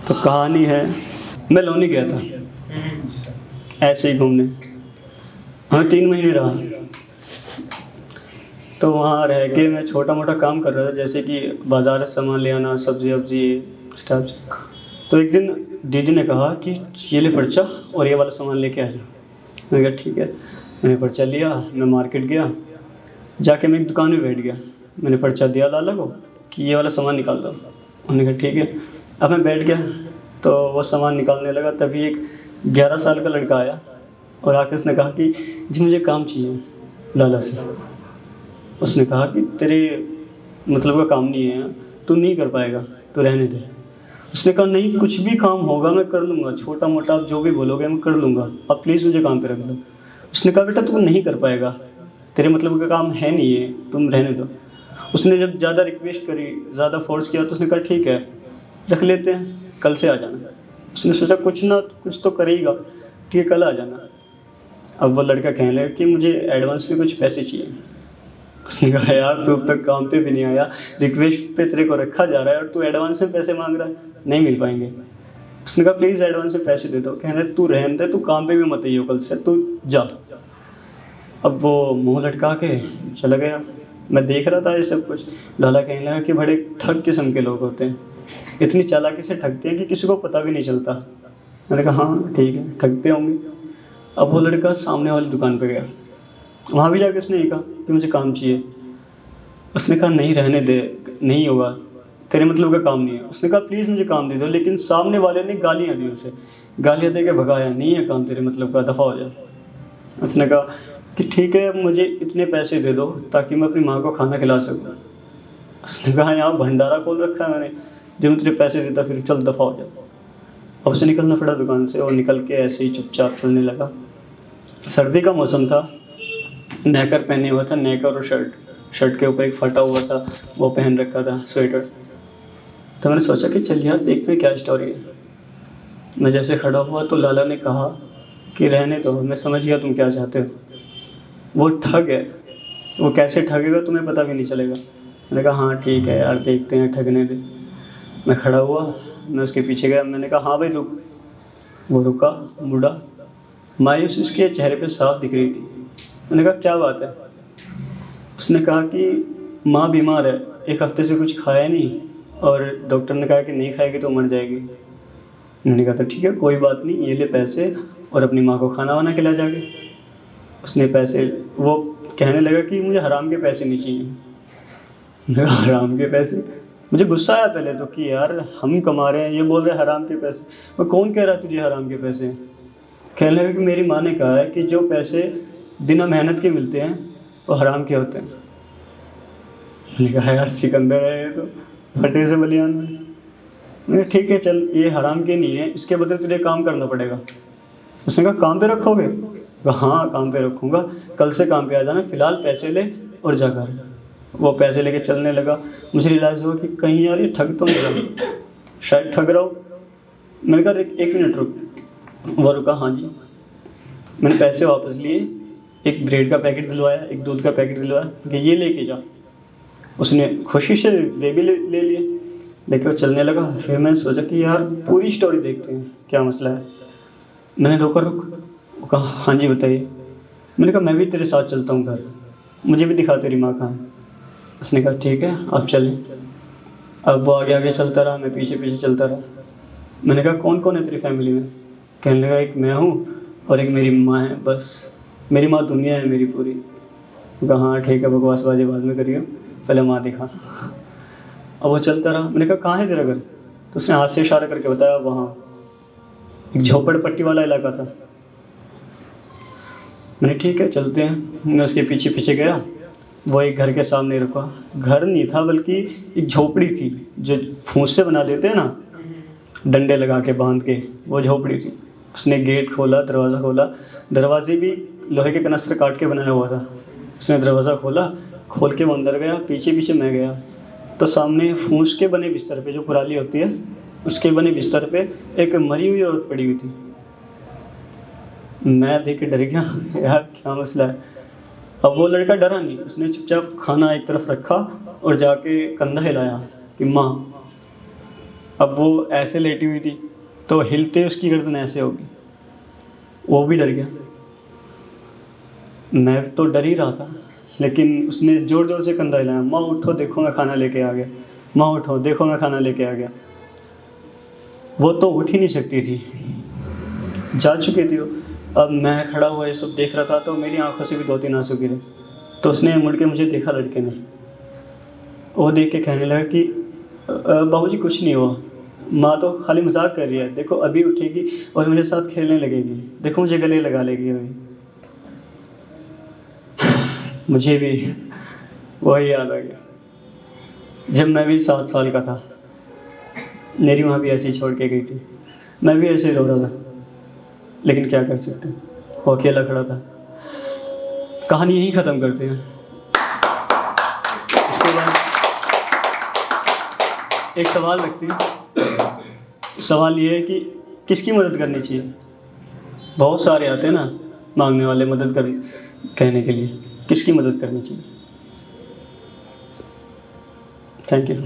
तो कहानी है, मैं लोनी गया था जी सर। ऐसे ही घूमने। हाँ 3 महीने रहा। तो वहाँ रह के मैं छोटा मोटा काम कर रहा था, जैसे कि बाज़ार से सामान ले आना, सब्ज़ी वब्ज़ी इस टाइप से। तो एक दिन दीदी ने कहा कि ये ले पर्चा और ये वाला सामान लेके आ जा। मैंने कहा ठीक है। मैंने पर्चा लिया, मैं मार्केट गया, जाके मैं एक दुकान में बैठ गया। मैंने पर्चा दिया लाला को कि ये वाला सामान निकाल दो। उन्होंने कहा ठीक है। अब मैं बैठ गया तो वो सामान निकालने लगा, तभी एक 11 साल का लड़का आया और आके उसने कहा कि जी मुझे काम चाहिए लाला से। उसने कहा कि तेरे मतलब का काम नहीं है, तू नहीं कर पाएगा, तू रहने दे। उसने कहा नहीं, कुछ भी काम होगा मैं कर लूँगा, छोटा मोटा आप जो भी बोलोगे मैं कर लूँगा, आप प्लीज़ मुझे काम पे रख दो। उसने कहा बेटा तू नहीं कर पाएगा, तेरे मतलब का काम है नहीं ये, तुम रहने दो। उसने जब ज़्यादा रिक्वेस्ट करी, ज़्यादा फोर्स किया, तो उसने कहा ठीक है रख लेते हैं, कल से आ जाना। उसने सोचा कुछ ना कुछ तो करेगा, ठीक है कल आ जाना। अब वो लड़का कहने लगा कि मुझे एडवांस में कुछ पैसे चाहिए। उसने कहा यार तू अब तक काम पे भी नहीं आया, रिक्वेस्ट पे तेरे को रखा जा रहा है और तू एडवांस में पैसे मांग रहा है, नहीं मिल पाएंगे। उसने कहा प्लीज़ एडवांस में पैसे दे दो। कह रहे तू रहने दे, तू काम पे भी मत आइयो कल से, तू जा। अब वो मुंह लटका के चला गया। मैं देख रहा था ये सब कुछ। लाला कहने लगा कि बड़े ठग किस्म के लोग होते हैं, इतनी चालाकी से ठगते हैं कि किसी को पता भी नहीं चलता। मैंने कहा हाँ ठीक है ठगते होंगे। अब वो लड़का सामने वाली दुकान पे गया, वहाँ भी जाके उसने ये कहा कि मुझे काम चाहिए। उसने कहा नहीं रहने दे, नहीं होगा, तेरे मतलब का काम नहीं है। उसने कहा प्लीज़ मुझे काम दे दो, लेकिन सामने वाले ने गालियाँ दी उसे, गालियाँ दे के भगाया, नहीं है काम तेरे मतलब का, दफ़ा हो जाए। उसने कहा कि ठीक है मुझे इतने पैसे दे दो ताकि मैं अपनी माँ को खाना खिला सकूँ। उसने कहा यहाँ भंडारा खोल रखा है मैंने, जो मैं तेरे पैसे देता फिर चल दफ़ा हो जा। अब उसे निकलना पड़ा दुकान से और निकल के ऐसे ही चुपचाप चलने लगा। सर्दी का मौसम था, नेकर पहने हुआ था, नेकर और शर्ट के ऊपर एक फटा हुआ सा वो पहन रखा था स्वेटर। तो मैंने सोचा कि चल यार देखते हैं क्या स्टोरी है। मैं जैसे खड़ा हुआ तो लाला ने कहा कि रहने दो, मैं समझ गया तुम क्या चाहते हो, वो ठग है, वो कैसे ठगेगा तुम्हें पता भी नहीं चलेगा। मैंने कहा हाँ ठीक है यार देखते हैं, ठगने दे। मैं खड़ा हुआ, मैं उसके पीछे गया, मैंने कहा हाँ भाई रुक। वो रुका, मुड़ा, मायूस उसके चेहरे पे साफ दिख रही थी। मैंने कहा क्या बात है। उसने कहा कि माँ बीमार है, 1 हफ्ते से कुछ खाया नहीं और डॉक्टर ने कहा कि नहीं खाएगी तो मर जाएगी। मैंने कहा था ठीक है कोई बात नहीं, ये ले पैसे और अपनी माँ को खाना वाना खिला जाके। उसने पैसे, वो कहने लगा कि मुझे हराम के पैसे नहीं चाहिए। मैंने कहा हराम के पैसे। मुझे गुस्सा आया पहले तो कि यार हम कमा रहे हैं, ये बोल रहे हैं हराम के पैसे। मैं कौन कह रहा है तुझे हराम के पैसे। कहने लगा कि मेरी माँ ने कहा है कि जो पैसे बिना मेहनत के मिलते हैं वो हराम के होते हैं। मैंने कहा यार सिकंदर है ये तो, फटे से बलियान में। मैंने कहा ठीक है चल ये हराम के नहीं है, इसके बदले तुझे काम करना पड़ेगा। उसने कहा काम पे रखोगे। कहा हाँ काम पे रखूँगा, कल से काम पे आ जाना, फ़िलहाल पैसे ले और जा घर। वो पैसे लेके चलने लगा। मुझे रियलाइज़ हुआ कि कहीं यार ये ठग तो नहीं रहा, शायद ठग रहा हूँ। मैंने कहा एक मिनट रुक। वो रुका, हाँ जी। मैंने पैसे वापस लिए, एक ब्रेड का पैकेट दिलवाया, एक दूध का पैकेट दिलवाया कि ये लेके जा। उसने खुशी से वे भी ले लिए, लेके वो चलने लगा। फिर मैंने सोचा कि यार पूरी स्टोरी देखते हैं क्या मसला है। मैंने रोका, रुक। वो कहा हाँ जी बताइए। मैंने कहा मैं भी तेरे साथ चलता हूँ घर, मुझे भी दिखा तेरी माँ कहाँ है। उसने कहा ठीक है आप चलें। अब वो आगे आगे चलता रहा, मैं पीछे पीछे चलता रहा। मैंने कहा कौन कौन है तेरी फैमिली में। कहने लगा एक मैं हूँ और एक मेरी माँ है, बस मेरी माँ दुनिया है मेरी पूरी। कहा हाँ ठीक है बकवासबाजी बाद में करियो, पहले माँ दिखा। अब वो चलता रहा। मैंने कहा कहाँ है तेरा घर। तो उसने हाथ से इशारा करके बताया वहाँ, एक झोपड़पट्टी वाला इलाका था। मैंने ठीक है चलते हैं। मैं उसके पीछे पीछे गया। वो एक घर के सामने रुका। घर नहीं था बल्कि एक झोपड़ी थी, जो फूस से बना देते हैं ना, डंडे लगा के बांध के, वो झोपड़ी थी। उसने गेट खोला, दरवाज़ा खोला, दरवाजे भी लोहे के कनस्तर काट के बनाया हुआ था। उसने दरवाज़ा खोला, खोल के वो अंदर गया, पीछे पीछे मैं गया। तो सामने फूस के बने बिस्तर पे, जो पुराली होती है उसके बने बिस्तर पे एक मरी हुई औरत पड़ी हुई थी। मैं देख के डर गया, यार क्या मसला है। अब वो लड़का डरा नहीं, उसने चुपचाप खाना एक तरफ रखा और जाके कंधा हिलाया कि माँ। अब वो ऐसे लेटी हुई थी तो हिलते उसकी गर्दन ऐसे होगी, वो भी डर गया। मैं तो डर ही रहा था, लेकिन उसने ज़ोर ज़ोर से कंधा हिलाया, माँ उठो देखो मैं खाना लेके आ गया, माँ उठो देखो मैं खाना लेके आ गया। वो तो उठ ही नहीं सकती थी, जा चुकी थी वो। अब मैं खड़ा हुआ ये सब देख रहा था तो मेरी आंखों से भी 2-3 आंसू गिरे। तो उसने मुड़ के मुझे देखा, लड़के ने। वो देख के कहने लगा कि बाबूजी कुछ नहीं हुआ, माँ तो खाली मजाक कर रही है, देखो अभी उठेगी और मेरे साथ खेलने लगेगी, देखो मुझे गले लगा लेगी अभी। मुझे भी वही याद आ गया जब मैं भी 7 साल का था, मेरी माँ भी ऐसे ही छोड़ के गई थी, मैं भी ऐसे ही रो रहा था, लेकिन क्या कर सकते, वो अकेला खड़ा था। कहानी यहीं ख़त्म करते हैं। उसके बाद एक सवाल रखते हैं। सवाल ये है कि किसकी मदद करनी चाहिए। बहुत सारे आते हैं ना मांगने वाले मदद कर कहने के लिए, किसकी मदद करनी चाहिए। Thank you.